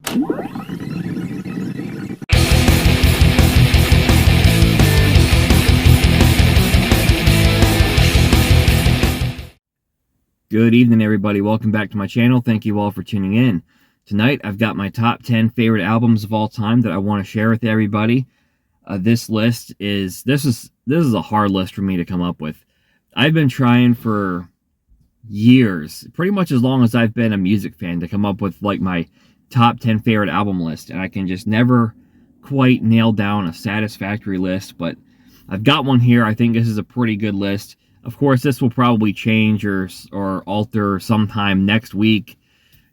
Good evening, everybody. Welcome back to my channel. Thank you all for tuning in. Tonight, I've got my top 10 favorite albums of all time that I want to share with everybody. This is a hard list for me to come up with. I've been trying for years, pretty much as long as I've been a music fan, to come up with like my top 10 favorite album list, and I can just never quite nail down a satisfactory list, but I've got one here. I think this is a pretty good list. Of course, this will probably change or alter sometime next week,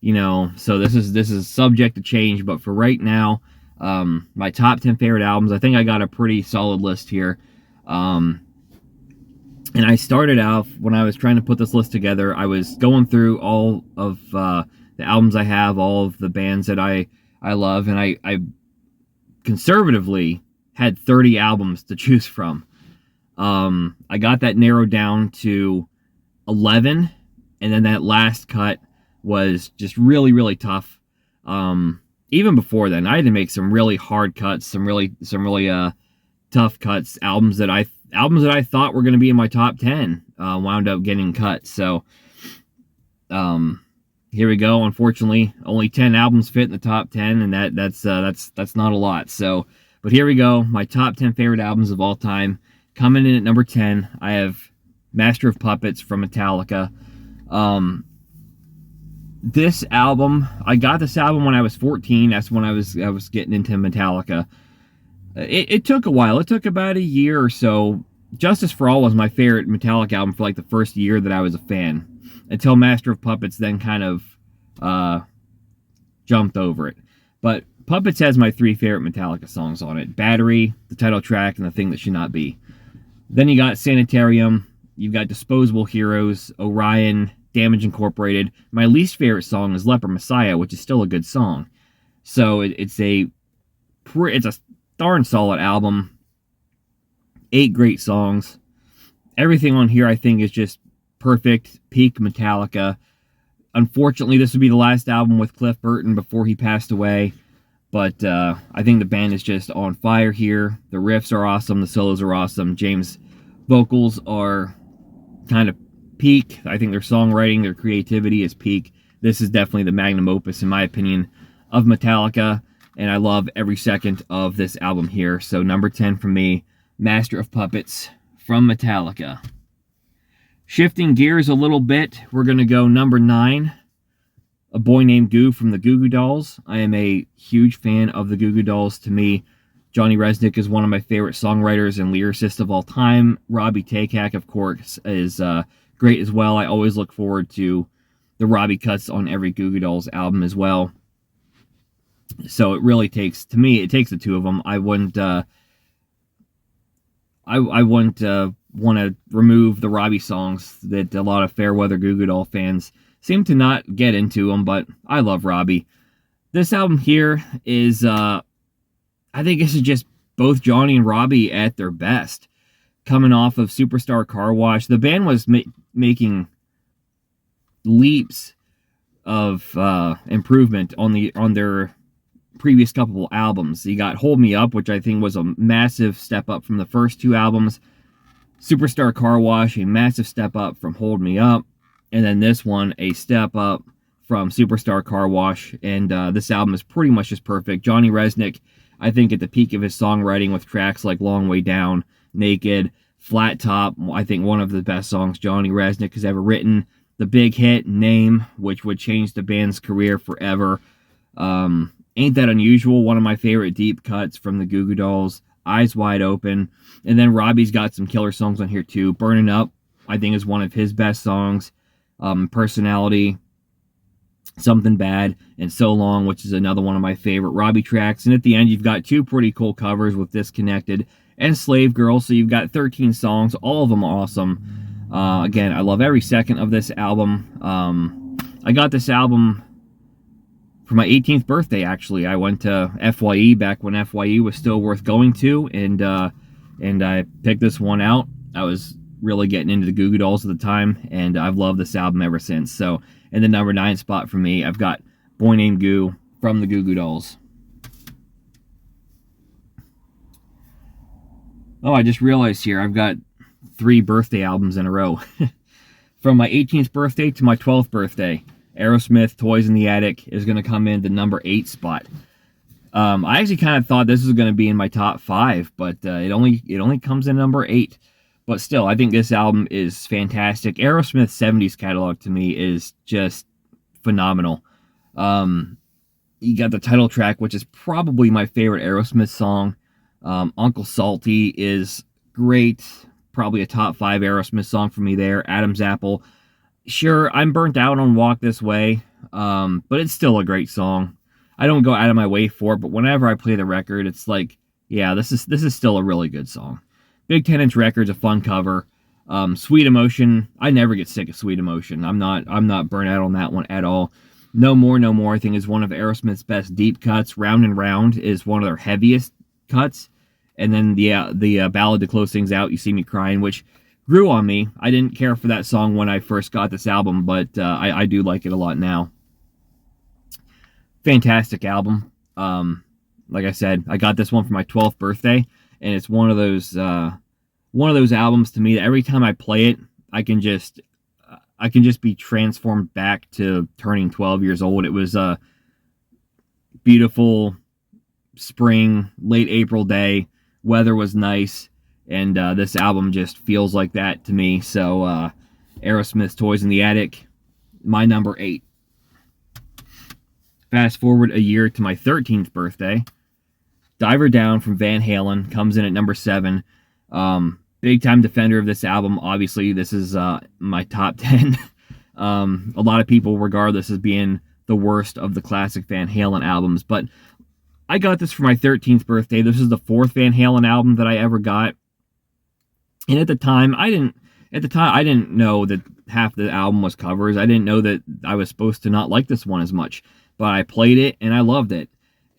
you know, so this is subject to change, but for right now, my top 10 favorite albums, I think I got a pretty solid list here. And I started out, when I was trying to put this list together, I was going through all of the albums I have, all of the bands that I love, and I conservatively had 30 albums to choose from. I got that narrowed down to 11, and then that last cut was just really, really tough. Even before then, I had to make some really hard cuts, some really tough cuts. Albums that I thought were going to be in my top 10 wound up getting cut. So here we go. Unfortunately, only 10 albums fit in the top 10, and that's not a lot. So, but here we go. My top 10 favorite albums of all time. Coming in at number 10, I have Master of Puppets from Metallica. This album, I got this album when I was 14. That's when I was getting into Metallica. It took a while. It took about a year or so. Justice for All was my favorite Metallica album for like the first year that I was a fan, until Master of Puppets then kind of jumped over it. But Puppets has my 3 favorite Metallica songs on it: Battery, the title track, and The Thing That Should Not Be. Then you got Sanitarium, you've got Disposable Heroes, Orion, Damage Incorporated. My least favorite song is Leper Messiah, which is still a good song. So it's a darn solid album. 8 great songs. Everything on here I think is just perfect, peak Metallica. Unfortunately, this would be the last album with Cliff Burton before he passed away. But I think the band is just on fire here. The riffs are awesome. The solos are awesome. James' vocals are kind of peak. I think their songwriting, their creativity is peak. This is definitely the magnum opus, in my opinion, of Metallica. And I love every second of this album here. So number 10 for me, Master of Puppets from Metallica. Shifting gears a little bit, we're going to go number 9. A Boy Named Goo from the Goo Goo Dolls. I am a huge fan of the Goo Goo Dolls. To me, Johnny Rzeznik is one of my favorite songwriters and lyricists of all time. Robbie Takak, of course, is great as well. I always look forward to the Robbie cuts on every Goo Goo Dolls album as well. So it really takes, to me, it takes the two of them. I wouldn't want to remove the Robbie songs that a lot of Fairweather Goo Goo Doll fans seem to not get into them, but I love Robbie. This album here is, I think this is just both Johnny and Robbie at their best. Coming off of Superstar Car Wash, the band was making leaps of improvement on their previous couple albums. You got Hold Me Up, which I think was a massive step up from the first 2 albums. Superstar Car Wash, a massive step up from Hold Me Up. And then this one, a step up from Superstar Car Wash. And this album is pretty much just perfect. Johnny Rzeznik, I think at the peak of his songwriting with tracks like Long Way Down, Naked, Flat Top, I think one of the best songs Johnny Rzeznik has ever written. The big hit, Name, which would change the band's career forever. Ain't That Unusual, one of my favorite deep cuts from the Goo Goo Dolls. Eyes Wide Open. And then Robbie's got some killer songs on here too. Burning Up, I think, is one of his best songs. Personality, Something Bad, and So Long, which is another one of my favorite Robbie tracks. And at the end, you've got 2 pretty cool covers with Disconnected and Slave Girl. So you've got 13 songs, all of them awesome. Again, I love every second of this album. I got this album for my 18th birthday, actually. I went to FYE back when FYE was still worth going to, and I picked this one out. I was really getting into the Goo Goo Dolls at the time, and I've loved this album ever since. So in the number 9 spot for me, I've got Boy Named Goo from the Goo Goo Dolls. Oh, I just realized here I've got 3 birthday albums in a row. From my 18th birthday to my 12th birthday, Aerosmith, Toys in the Attic is going to come in the number 8 spot. I actually kind of thought this was going to be in my top 5, but it only comes in number 8. But still, I think this album is fantastic. Aerosmith's 70s catalog to me is just phenomenal. You got the title track, which is probably my favorite Aerosmith song. Uncle Salty is great. Probably a top 5 Aerosmith song for me there. Adam's Apple. Sure, I'm burnt out on Walk This Way, but it's still a great song. I don't go out of my way for it, but whenever I play the record, it's like, yeah, this is still a really good song. Big 10-inch record's a fun cover. Sweet Emotion, I never get sick of Sweet Emotion. I'm not burnt out on that one at all. No More, I think, is one of Aerosmith's best deep cuts. Round and Round is one of their heaviest cuts. And then the ballad to close things out, You See Me Crying, which grew on me. I didn't care for that song when I first got this album, but I do like it a lot now. Fantastic album. Like I said, I got this one for my 12th birthday, and it's one of those albums to me that every time I play it, I can just be transformed back to turning 12 years old. It was a beautiful spring, late April day. Weather was nice, and this album just feels like that to me. So Aerosmith's Toys in the Attic, my number 8. Fast forward a year to my 13th birthday. Diver Down from Van Halen comes in at number 7. Big time defender of this album. Obviously, this is my top 10. A lot of people regard this as being the worst of the classic Van Halen albums, but I got this for my 13th birthday. This is the 4th Van Halen album that I ever got. And at the time, I didn't know that half the album was covers. I didn't know that I was supposed to not like this one as much. But I played it, and I loved it.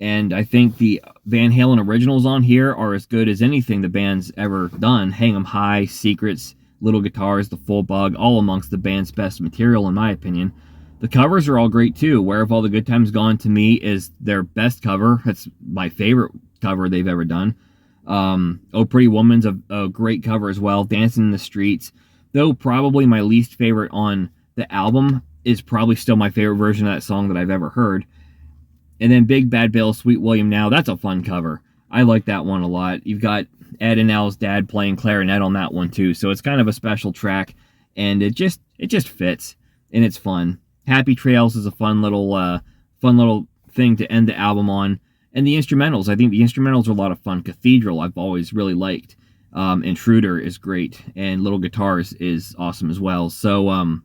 And I think the Van Halen originals on here are as good as anything the band's ever done. Hang 'em High, Secrets, Little Guitars, The Full Bug, all amongst the band's best material, in my opinion. The covers are all great, too. Where Have All the Good Times Gone, to me, is their best cover. It's my favorite cover they've ever done. Oh Pretty Woman's a great cover as well. Dancing in the Streets, though probably my least favorite on the album, is probably still my favorite version of that song that I've ever heard. And then Big Bad Bill, Sweet William Now, that's a fun cover. I like that one a lot. You've got Ed and Al's dad playing clarinet on that one too, so it's kind of a special track, and it just fits, and it's fun. Happy Trails is a fun little thing to end the album on. And the instrumentals, I think the instrumentals are a lot of fun. Cathedral, I've always really liked. Intruder is great, and Little Guitars is awesome as well. So,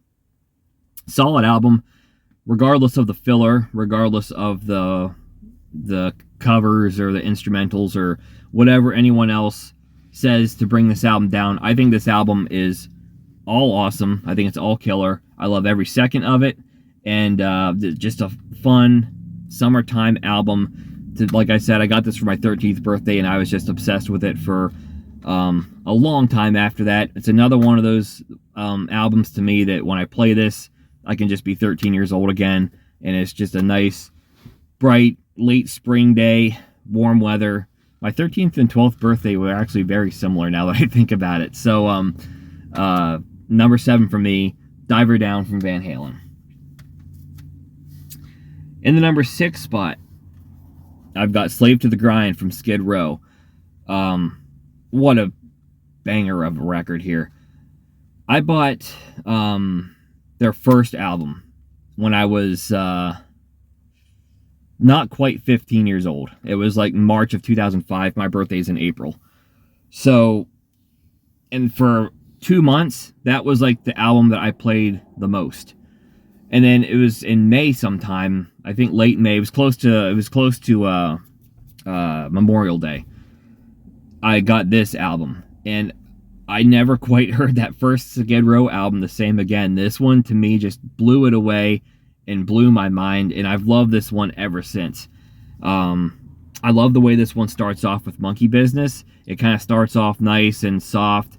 solid album, regardless of the filler, regardless of the covers or the instrumentals or whatever anyone else says to bring this album down. I think this album is all awesome. I think it's all killer. I love every second of it, and just a fun summertime album. Like I said, I got this for my 13th birthday, and I was just obsessed with it for a long time after that. It's another one of those albums to me that when I play this, I can just be 13 years old again, and it's just a nice, bright, late spring day, warm weather. My 13th and 12th birthday were actually very similar now that I think about it. So, number 7 for me, Diver Down from Van Halen. In the number 6 spot, I've got Slave to the Grind from Skid Row. What a banger of a record here. I bought their first album when I was not quite 15 years old. It was like March of 2005. My birthday's in April. So, and for 2 months, that was like the album that I played the most. And then it was in May sometime, I think late May, it was close to Memorial Day. I got this album, and I never quite heard that first Skid Row album the same again. This one, to me, just blew it away and blew my mind, and I've loved this one ever since. I love the way this one starts off with Monkey Business. It kind of starts off nice and soft,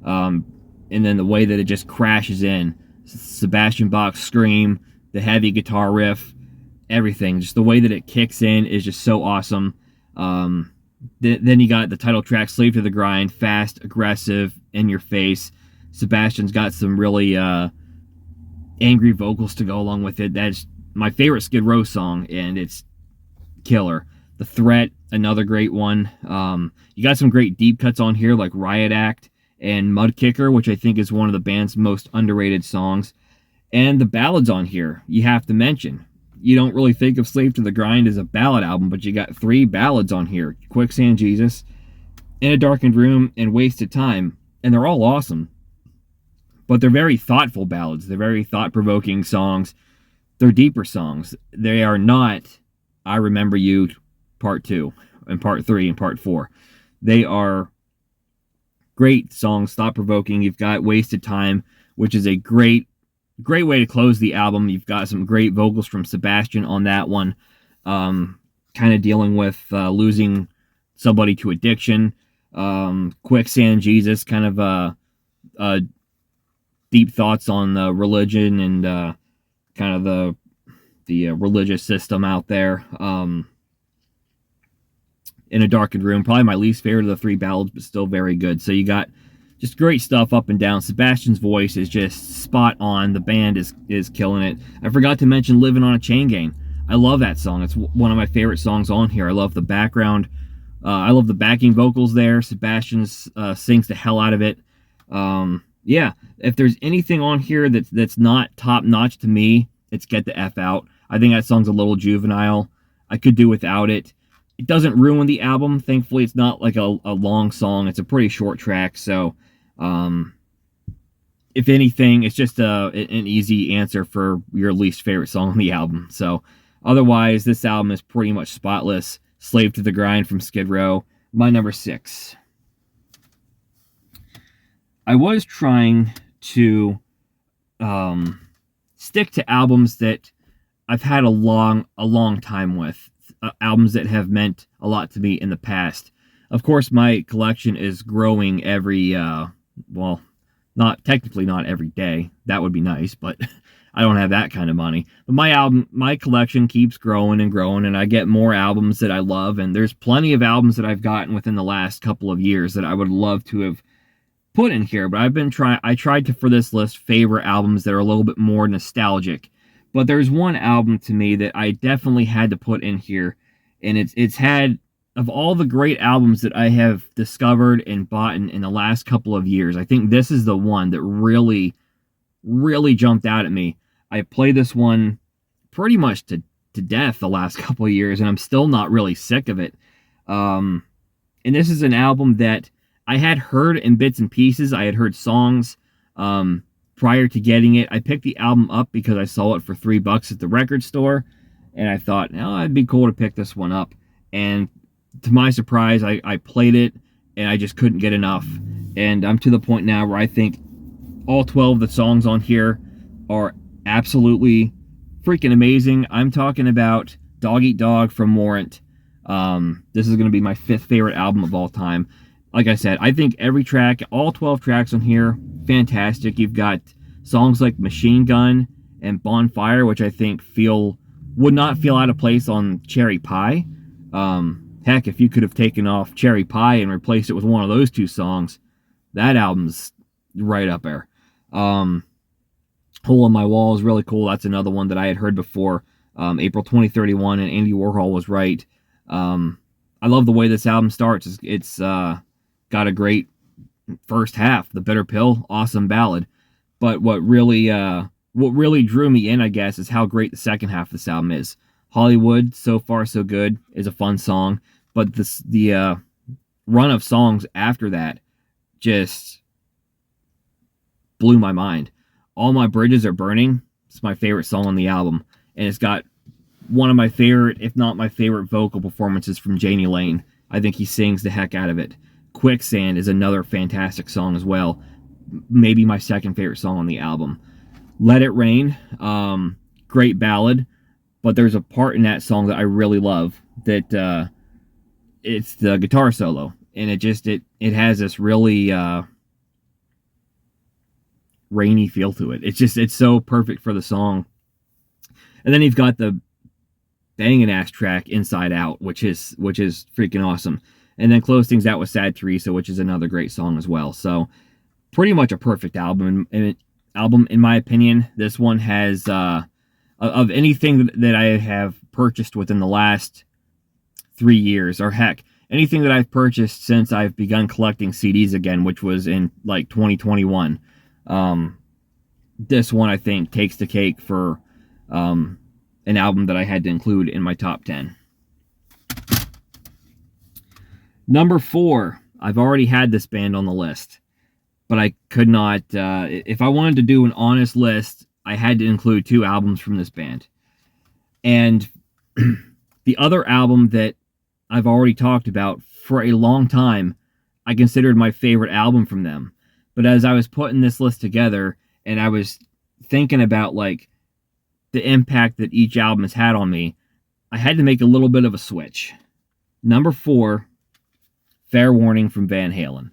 and then the way that it just crashes in. Sebastian Bach's scream, the heavy guitar riff, everything. Just the way that it kicks in is just so awesome. Then you got the title track, Slave to the Grind, fast, aggressive, in your face. Sebastian's got some really angry vocals to go along with it. That's my favorite Skid Row song, and it's killer. The Threat, another great one. You got some great deep cuts on here, like Riot Act and Mud Kicker, which I think is one of the band's most underrated songs. And the ballads on here, you have to mention. You don't really think of Slave to the Grind as a ballad album, but you got 3 ballads on here. Quicksand Jesus, In a Darkened Room, and Wasted Time. And they're all awesome. But they're very thoughtful ballads. They're very thought-provoking songs. They're deeper songs. They are not I Remember You Part 2 and Part 3 and Part 4. They are great songs, thought-provoking. You've got Wasted Time, which is a great way to close the album. You've got some great vocals from Sebastian on that one, kind of dealing with losing somebody to addiction. Quicksand Jesus, kind of deep thoughts on religion and kind of the religious system out there. In a Darkened Room, probably my least favorite of the 3 ballads, but still very good. So you got just great stuff up and down. Sebastian's voice is just spot on. The band is killing it. I forgot to mention Living on a Chain Gang. I love that song. It's one of my favorite songs on here. I love the background. I love the backing vocals there. Sebastian sings the hell out of it. Yeah, if there's anything on here that's not top-notch to me, it's Get the F Out. I think that song's a little juvenile. I could do without it. It doesn't ruin the album. Thankfully, it's not like a long song. It's a pretty short track, so if anything, it's just an easy answer for your least favorite song on the album. So otherwise, this album is pretty much spotless. Slave to the Grind from Skid Row, my number 6. I was trying to stick to albums that I've had a long time with. Albums that have meant a lot to me in the past. Of course, my collection is growing every, well, not every day. That would be nice, but I don't have that kind of money. But my collection keeps growing and growing, and I get more albums that I love, and there's plenty of albums that I've gotten within the last couple of years that I would love to have put in here, but I tried to, for this list, favor albums that are a little bit more nostalgic. But there's one album to me that I definitely had to put in here, and it's had, of all the great albums that I have discovered and bought in the last couple of years, I think this is the one that really, really jumped out at me. I played this one pretty much to death the last couple of years, and I'm still not really sick of it. And this is an album that I had heard in bits and pieces. I had heard songs prior to getting it. I picked the album up because I saw it for $3 at the record store, and I thought, oh, it'd be cool to pick this one up. And to my surprise, I played it, and I just couldn't get enough. And I'm to the point now where I think all 12 of the songs on here are absolutely freaking amazing. I'm talking about Dog Eat Dog from Warrant. This is going to be my 5th favorite album of all time. Like I said, I think every track, all 12 tracks on here, fantastic. You've got songs like Machine Gun and Bonfire, which I think would not feel out of place on Cherry Pie. Heck, if you could have taken off Cherry Pie and replaced it with one of those 2 songs, that album's right up there. Hole in My Wall is really cool. That's another one that I had heard before. April 2031, and Andy Warhol was right. I love the way this album starts. It's got a great first half. The Bitter Pill, awesome ballad. But what really drew me in, I guess, is how great the second half of this album is. Hollywood, So Far So Good, is a fun song, but the run of songs after that just blew my mind. All My Bridges Are Burning. It's my favorite song on the album, and it's got one of my favorite, if not my favorite, vocal performances from Jani Lane. I think he sings the heck out of it. Quicksand is another fantastic song as well. Maybe my second favorite song on the album. Let It Rain, great ballad, but there's a part in that song that I really love, that it's the guitar solo, and it has this really rainy feel to it. It's so perfect for the song. And then you've got the banging ass track, Inside Out, which is freaking awesome. And then close things out with Sad Teresa, which is another great song as well. So pretty much a perfect album, album in my opinion. This one has of anything that I have purchased within the last 3 years, or heck, anything that I've purchased since I've begun collecting CDs again, which was in like 2021. This one I think takes the cake for an album that I had to include in my top 10. Number 4, I've already had this band on the list, but I could not, if I wanted to do an honest list, I had to include 2 albums from this band. And the other album that I've already talked about for a long time, I considered my favorite album from them. But as I was putting this list together and I was thinking about like the impact that each album has had on me, I had to make a little bit of a switch. Number 4, Fair Warning from Van Halen.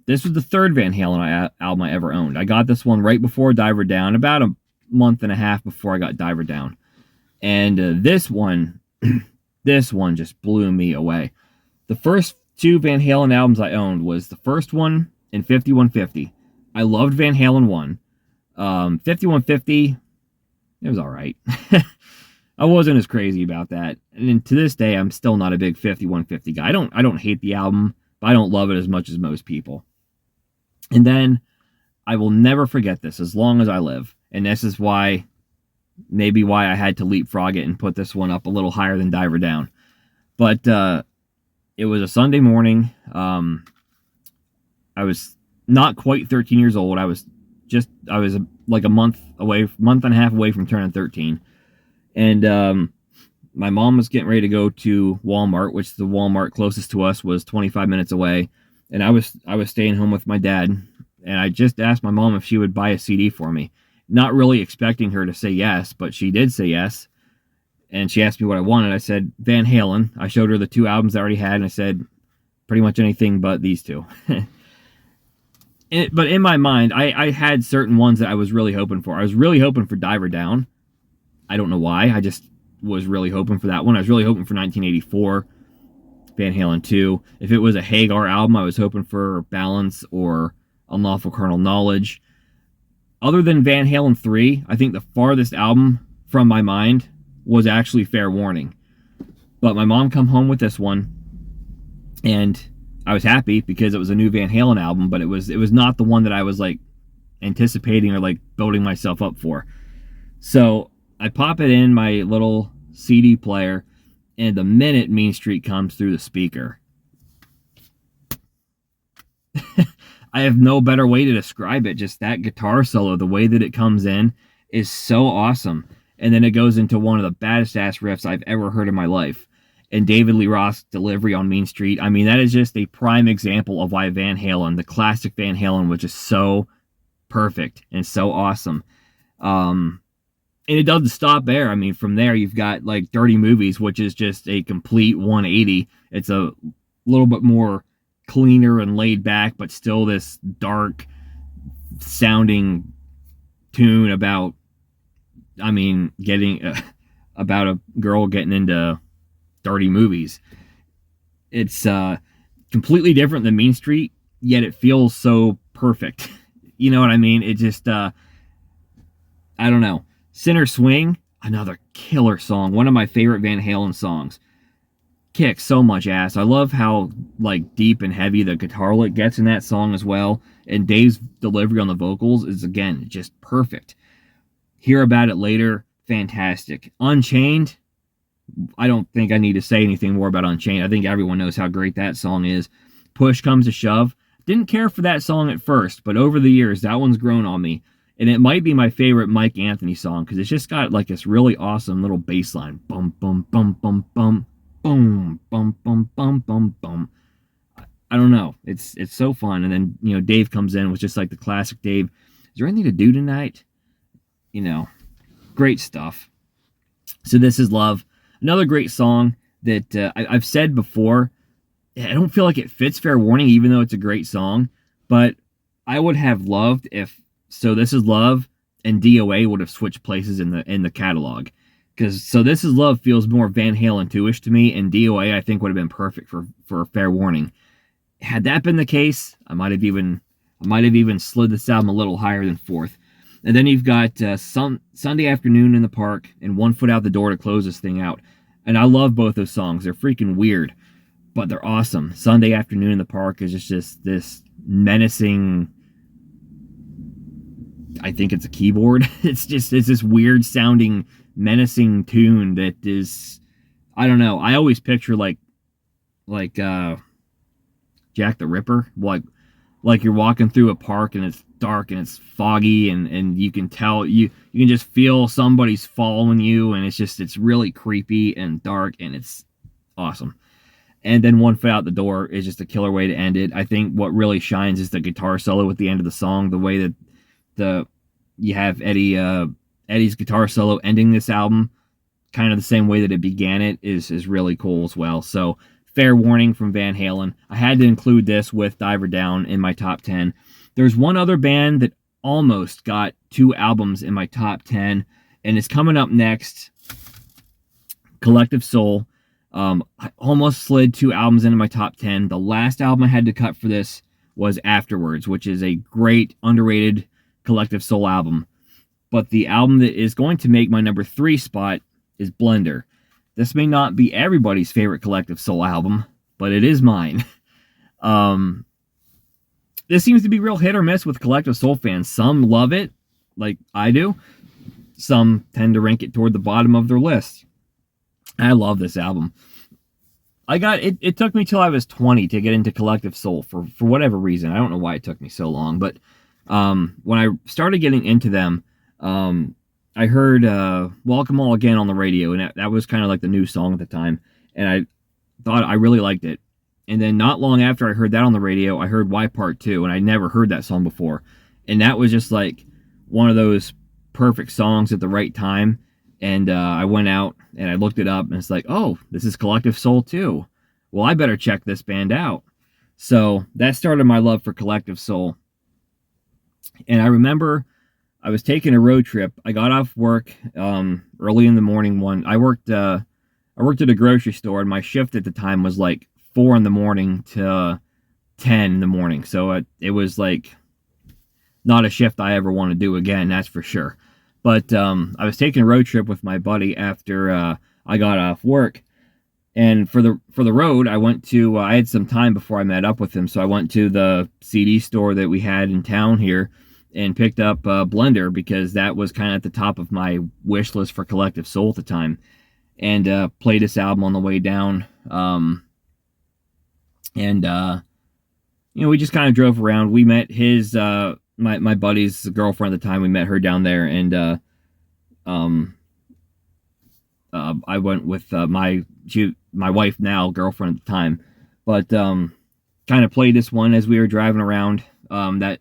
This was the third Van Halen album I ever owned. I got this one right before Diver Down, about a month and a half before I got Diver Down. And this one just blew me away. The first 2 Van Halen albums I owned was the first one and 5150. I loved Van Halen 1. 5150, it was all right. I wasn't as crazy about that. And to this day, I'm still not a big 5150 guy. I don't hate the album, but I don't love it as much as most people. And then I will never forget this as long as I live. And this is maybe why I had to leapfrog it and put this one up a little higher than Diver Down. But it was a Sunday morning. I was not quite 13 years old. I was like a month and a half away from turning 13. And my mom was getting ready to go to Walmart, which the Walmart closest to us was 25 minutes away. And I was staying home with my dad. And I just asked my mom if she would buy a CD for me. Not really expecting her to say yes, but she did say yes. And she asked me what I wanted. I said, Van Halen. I showed her the 2 albums I already had, and I said, pretty much anything but these 2. But in my mind, I had certain ones that I was really hoping for. I was really hoping for Diver Down. I don't know why. I just was really hoping for that one. I was really hoping for 1984, Van Halen 2. If it was a Hagar album, I was hoping for Balance or Unlawful Carnal Knowledge. Other than Van Halen 3, I think the farthest album from my mind was actually Fair Warning. But my mom come home with this one, and I was happy because it was a new Van Halen album, but it was not the one that I was like anticipating or like building myself up for. So I pop it in my little CD player, and the minute Mean Street comes through the speaker, I have no better way to describe it. Just that guitar solo, the way that it comes in is so awesome. And then it goes into one of the baddest ass riffs I've ever heard in my life. And David Lee Roth's delivery on Mean Street, I mean, that is just a prime example of why Van Halen, the classic Van Halen, was just so perfect and so awesome. And it doesn't stop there. I mean, from there, you've got like Dirty Movies, which is just a complete 180. It's a little bit more cleaner and laid back, but still this dark sounding tune about, I mean, getting about a girl getting into dirty movies. It's completely different than Mean Street, yet it feels so perfect. You know what I mean? It just, I don't know. Center Swing, another killer song. One of my favorite Van Halen songs. Kicks so much ass. I love how like deep and heavy the guitar lick gets in that song as well. And Dave's delivery on the vocals is, again, just perfect. Hear About It Later, fantastic. Unchained, I don't think I need to say anything more about Unchained. I think everyone knows how great that song is. Push Comes to Shove. Didn't care for that song at first, but over the years, that one's grown on me. And it might be my favorite Mike Anthony song because it's just got like this really awesome little bass line. Bum, bum, bum, bum, bum. Boom, bum, bum, bum, bum, bum. I don't know. It's so fun. And then, you know, Dave comes in with just like the classic Dave. Is there anything to do tonight? You know, great stuff. So This Is Love. Another great song that I've said before. I don't feel like it fits Fair Warning, even though it's a great song. But I would have loved if So This Is Love and DOA would have switched places in the catalog. Because so This Is Love feels more Van Halen 2-ish to me, and DOA I think would have been perfect for Fair Warning. Had that been the case, I might have even slid this album a little higher than fourth. And then you've got Sunday Afternoon in the Park and One Foot Out the Door to close this thing out. And I love both those songs. They're freaking weird, but they're awesome. Sunday Afternoon in the Park is just this menacing, I think it's a keyboard. It's this weird sounding, menacing tune that is, I don't know. I always picture like Jack the Ripper, like you're walking through a park and it's dark and it's foggy and you can tell you can just feel somebody's following you, and it's really creepy and dark and it's awesome. And then One Foot Out the Door is just a killer way to end it. I think what really shines is the guitar solo at the end of the song. The way that you have Eddie's guitar solo ending this album, kind of the same way that it began it, is really cool as well. So Fair Warning from Van Halen. I had to include this with Diver Down in my top 10. There's one other band that almost got 2 albums in my top 10, and it's coming up next. Collective Soul. I almost slid 2 albums into my top 10. The last album I had to cut for this was Afterwards, which is a great, underrated Collective Soul album. But the album that is going to make my number 3 spot is Blender. This may not be everybody's favorite Collective Soul album, but it is mine. This seems to be real hit or miss with Collective Soul fans. Some love it, like I do. Some tend to rank it toward the bottom of their list. I love this album. It took me till I was 20 to get into Collective Soul for whatever reason. I don't know why it took me so long, but when I started getting into them, I heard Welcome All Again on the radio, and that was kind of like the new song at the time, and I thought I really liked it. And then not long after I heard that on the radio, I heard Why Part 2, and I never heard that song before. And that was just like one of those perfect songs at the right time. And I went out and I looked it up, and it's like, oh, this is Collective Soul too. Well, I better check this band out. So that started my love for Collective Soul. And I remember I was taking a road trip. I got off work early in the morning. I worked at a grocery store, and my shift at the time was like 4 in the morning to 10 in the morning. So it was like not a shift I ever want to do again, that's for sure. But I was taking a road trip with my buddy after I got off work. And for the road, I had some time before I met up with him, so I went to the CD store that we had in town here and picked up Blender, because that was kind of at the top of my wish list for Collective Soul at the time, and played this album on the way down. We just kind of drove around. We met his my buddy's girlfriend at the time. We met her down there, and I went with my wife now, girlfriend at the time, but kind of played this one as we were driving around that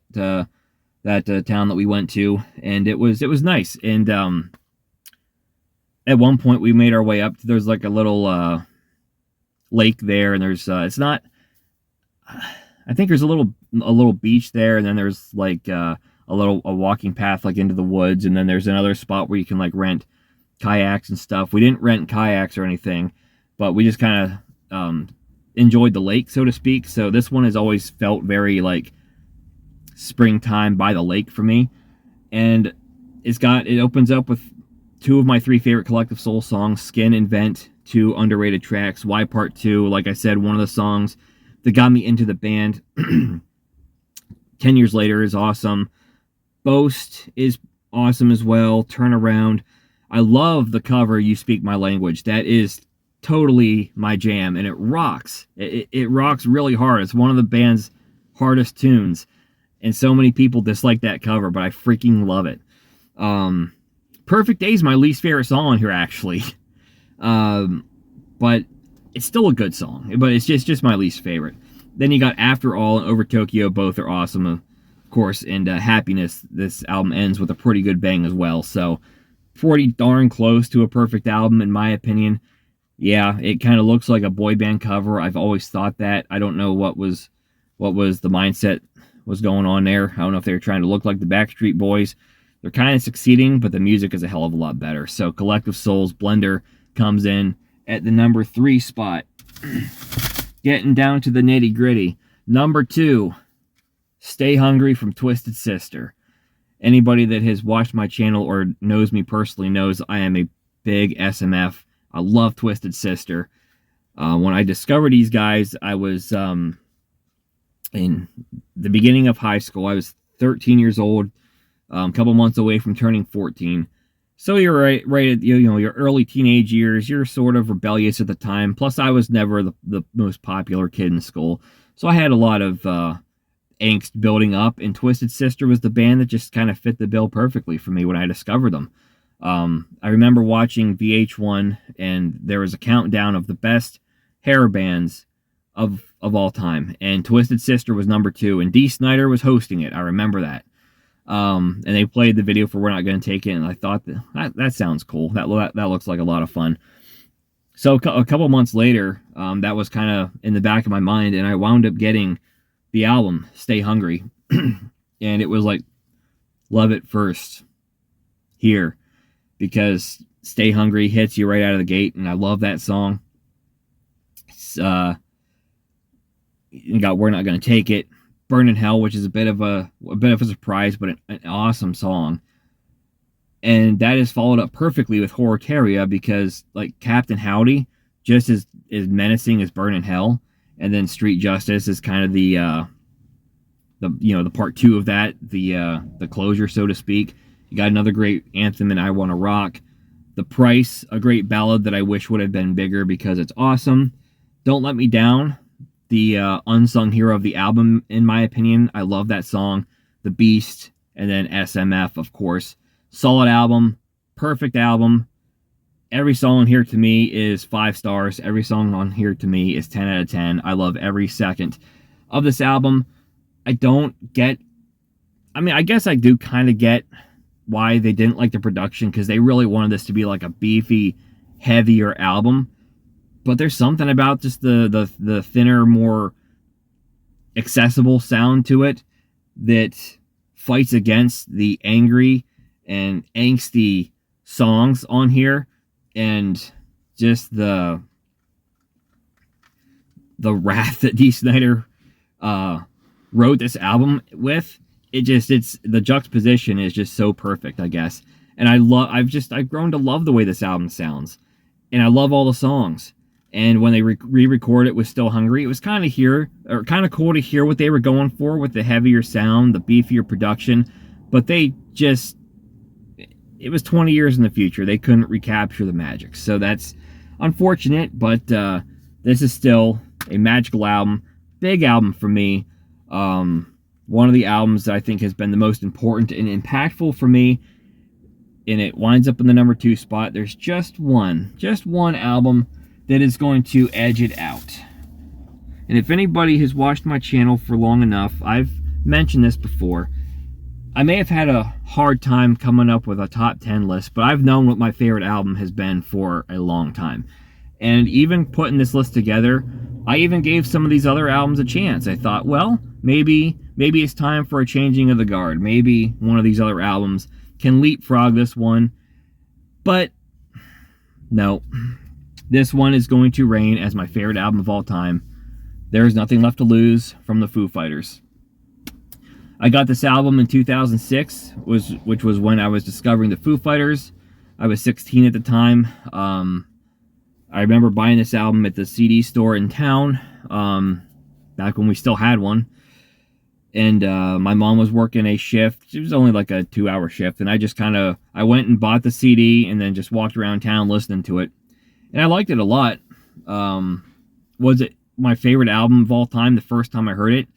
town that we went to, and it was nice. And at one point we made our way up. There's like a little lake there, and there's it's not. I think there's a little beach there, and then there's like a walking path like into the woods, and then there's another spot where you can like rent kayaks and stuff. We didn't rent kayaks or anything, but we just kind of enjoyed the lake, so to speak. So this one has always felt very like springtime by the lake for me, and it opens up with 2 of my 3 favorite Collective Soul songs, Skin and Vent, 2 underrated tracks. Why Part 2, like I said, one of the songs that got me into the band. 10 Years Later is awesome. Boast is awesome as well. Turn Around. I love the cover, You Speak My Language. That is totally my jam, and it rocks. It rocks really hard. It's one of the band's hardest tunes, and so many people dislike that cover, but I freaking love it. Perfect Day is my least favorite song on here, actually. But it's still a good song, but it's just my least favorite. Then you got After All and Over Tokyo. Both are awesome, of course. And Happiness, this album ends with a pretty good bang as well. So pretty darn close to a perfect album, in my opinion. Yeah, it kind of looks like a boy band cover. I've always thought that. I don't know what was the mindset was going on there. I don't know if they were trying to look like the Backstreet Boys. They're kind of succeeding, but the music is a hell of a lot better. So Collective Souls Blender comes in at the number 3 spot. Getting down to the nitty gritty. Number 2, Stay Hungry from Twisted Sister. Anybody that has watched my channel or knows me personally knows I am a big SMF. I love Twisted Sister. When I discovered these guys, I was in the beginning of high school. I was 13 years old, a couple months away from turning 14. So you're right at your early teenage years. You're sort of rebellious at the time. Plus, I was never the most popular kid in school, so I had a lot of angst building up. And Twisted Sister was the band that just kind of fit the bill perfectly for me when I discovered them. I remember watching VH1, and there was a countdown of the best hair bands of all time, and Twisted Sister was number 2, and Dee Snider was hosting it. I remember that. And they played the video for We're Not Gonna Take It, and I thought that sounds cool. That looks like a lot of fun. So a couple months later, that was kind of in the back of my mind, and I wound up getting the album Stay Hungry, and it was like love it first here, because Stay Hungry hits you right out of the gate, and I love that song. You got We're Not Gonna Take It, Burn in Hell, which is a bit of a surprise, but an awesome song. And that is followed up perfectly with Horatoria, because like Captain Howdy just is menacing as Burn in Hell, and then Street Justice is kind of the part 2 of that, the closure, so to speak. You got another great anthem in I Wanna Rock. The Price, a great ballad that I wish would have been bigger because it's awesome. Don't Let Me Down, the unsung hero of the album, in my opinion. I love that song. The Beast, and then SMF, of course. Solid album, perfect album. Every song on here to me is 5 stars. Every song on here to me is 10 out of 10. I love every second of this album. I guess I do kind of get why they didn't like the production, because they really wanted this to be like a beefy, heavier album. But there's something about just the thinner, more accessible sound to it that fights against the angry and angsty songs on here, and just the wrath that Dee Snider wrote this album with. It's the juxtaposition is just so perfect, I guess. And I've grown to love the way this album sounds, and I love all the songs. And when they re-record it with Still Hungry, it was kind of cool to hear what they were going for with the heavier sound, the beefier production. But it was 20 years in the future. They couldn't recapture the magic. So that's unfortunate, but this is still a magical album. Big album for me. One of the albums that I think has been the most important and impactful for me, and it winds up in the number 2 spot. There's just one album that is going to edge it out. And if anybody has watched my channel for long enough, I've mentioned this before. I may have had a hard time coming up with a top 10 list, but I've known what my favorite album has been for a long time. And even putting this list together, I even gave some of these other albums a chance. I thought, well, maybe it's time for a changing of the guard. Maybe one of these other albums can leapfrog this one. But no. This one is going to reign as my favorite album of all time. There's Nothing Left to Lose from the Foo Fighters. I got this album in 2006, which was when I was discovering the Foo Fighters. I was 16 at the time. I remember buying this album at the CD store in town, back when we still had one. And my mom was working a shift. It was only like a 2-hour shift. And I went and bought the CD and then just walked around town listening to it. And I liked it a lot. Was it my favorite album of all time the first time I heard it?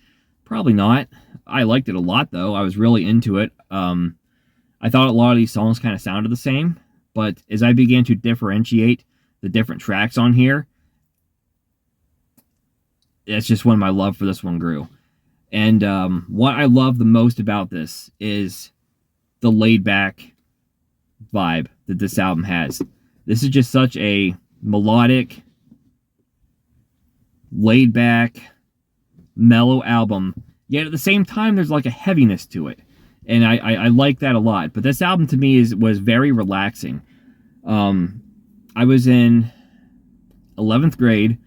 Probably not. I liked it a lot, though. I was really into it. I thought a lot of these songs kind of sounded the same. But as I began to differentiate the different tracks on here, that's just when my love for this one grew. And what I love the most about this is the laid-back vibe that this album has. This is just such a melodic, laid-back, mellow album. Yet at the same time, there's like a heaviness to it. and I like that a lot. But this album to me was very relaxing. I was in 11th grade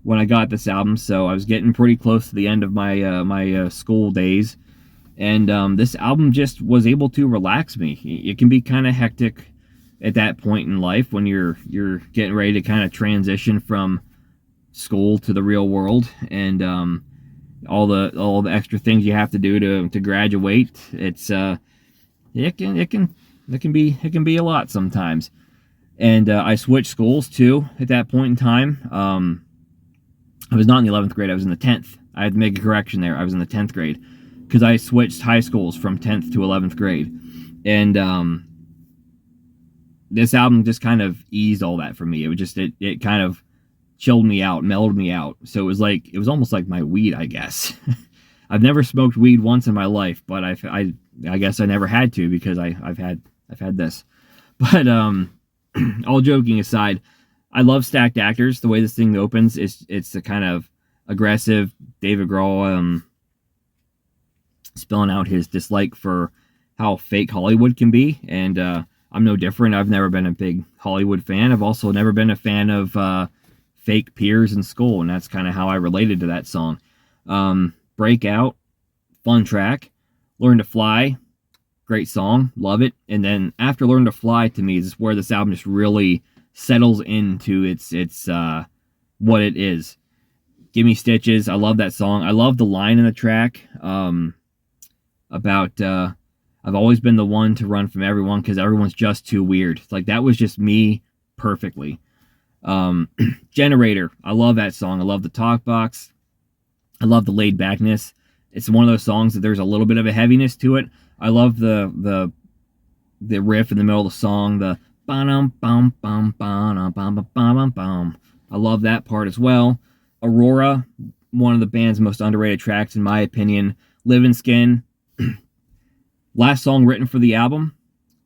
when I got this album, so I was getting pretty close to the end of my school days, and this album just was able to relax me. It can be kind of hectic at that point in life when you're getting ready to kind of transition from school to the real world, and all the extra things you have to do to graduate. It's it can be a lot sometimes. And I switched schools too at that point in time. I was not in the 11th grade. I was in the 10th. I had to make a correction there. I was in the 10th grade because I switched high schools from 10th to 11th grade. And this album just kind of eased all that for me. It kind of chilled me out, mellowed me out. So it was almost like my weed, I guess. I've never smoked weed once in my life, but I guess I never had to because I've had this. But all joking aside, I love Stacked Actors. The way this thing opens, it's a kind of aggressive David Grohl spilling out his dislike for how fake Hollywood can be, and I'm no different. I've never been a big Hollywood fan. I've also never been a fan of fake peers in school, and that's kind of how I related to that song. Breakout, fun track. Learn to Fly, great song, love it. And then after Learn to Fly, to me, is where this album just really settles into its what it is. Give Me Stitches, I love that song. I love the line in the track about I've always been the one to run from everyone because everyone's just too weird. It's like that was just me perfectly. Generator, I love that song. I love the talk box. I love the laid backness. It's one of those songs that there's a little bit of a heaviness to it. I love the riff in the middle of the song, the bum bum bum bum bum bum bum. I love that part as well. Aurora, one of the band's most underrated tracks in my opinion. Living Skin, last song written for the album.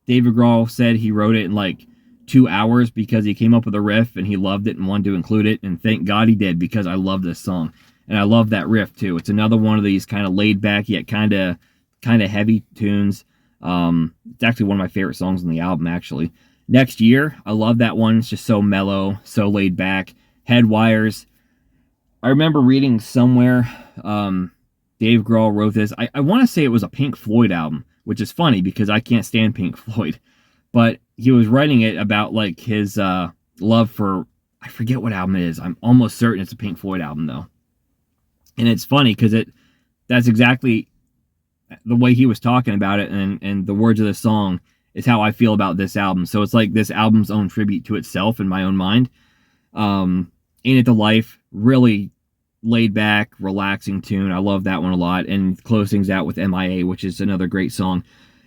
David Grohl said he wrote it in like 2 hours because he came up with a riff and he loved it and wanted to include it, and thank God he did because I love this song. And I love that riff too. It's another one of these kind of laid back yet kind of heavy tunes. It's actually one of my favorite songs on the album, actually. Next Year, I love that one. It's just so mellow, so laid back. Headwires. I remember reading somewhere Dave Grohl wrote this. I want to say it was a Pink Floyd album, which is funny because I can't stand Pink Floyd. But he was writing it about like his love for, I forget what album it is. I'm almost certain it's a Pink Floyd album though. And it's funny because that's exactly the way he was talking about it, and the words of the song is how I feel about this album. So it's like this album's own tribute to itself in my own mind. Ain't It the Life, really laid back, relaxing tune. I love that one a lot. And close things out with MIA, which is another great song.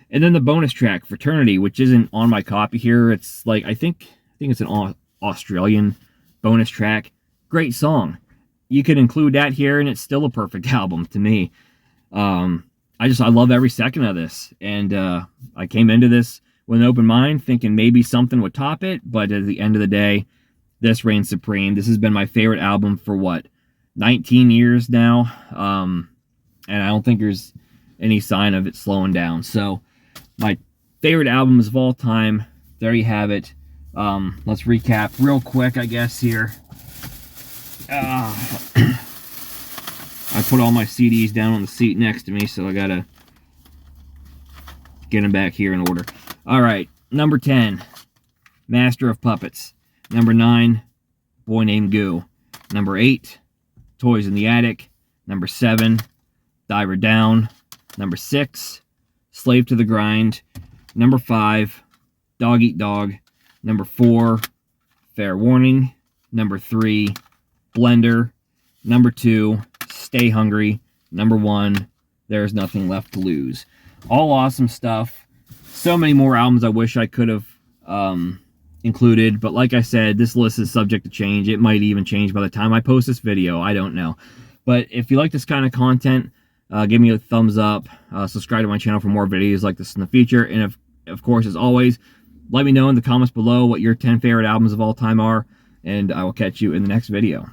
And then the bonus track, Fraternity, which isn't on my copy here. It's like, I think it's an Australian bonus track. Great song. You could include that here, and it's still a perfect album to me. I love every second of this. And I came into this with an open mind, thinking maybe something would top it. But at the end of the day, this reigns supreme. This has been my favorite album for 19 years now. And I don't think there's any sign of it slowing down. So my favorite albums of all time, there you have it. Let's recap real quick, I guess, here. I put all my CDs down on the seat next to me, so I gotta get them back here in order. All right, number 10, Master of Puppets. Number 9, Boy Named Goo. Number 8, Toys in the Attic. Number 7, Diver Down. Number 6, Slave to the Grind. Number 5, Dog Eat Dog. Number 4, Fair Warning. Number 3, Blender. Number 2, Stay Hungry. Number 1, There's Nothing Left to Lose. All awesome stuff. So many more albums I wish I could have included, but like I said, this list is subject to change. It might even change by the time I post this video. I don't know. But if you like this kind of content, give me a thumbs up. Subscribe to my channel for more videos like this in the future. And of course, as always, let me know in the comments below what your 10 favorite albums of all time are, and I will catch you in the next video.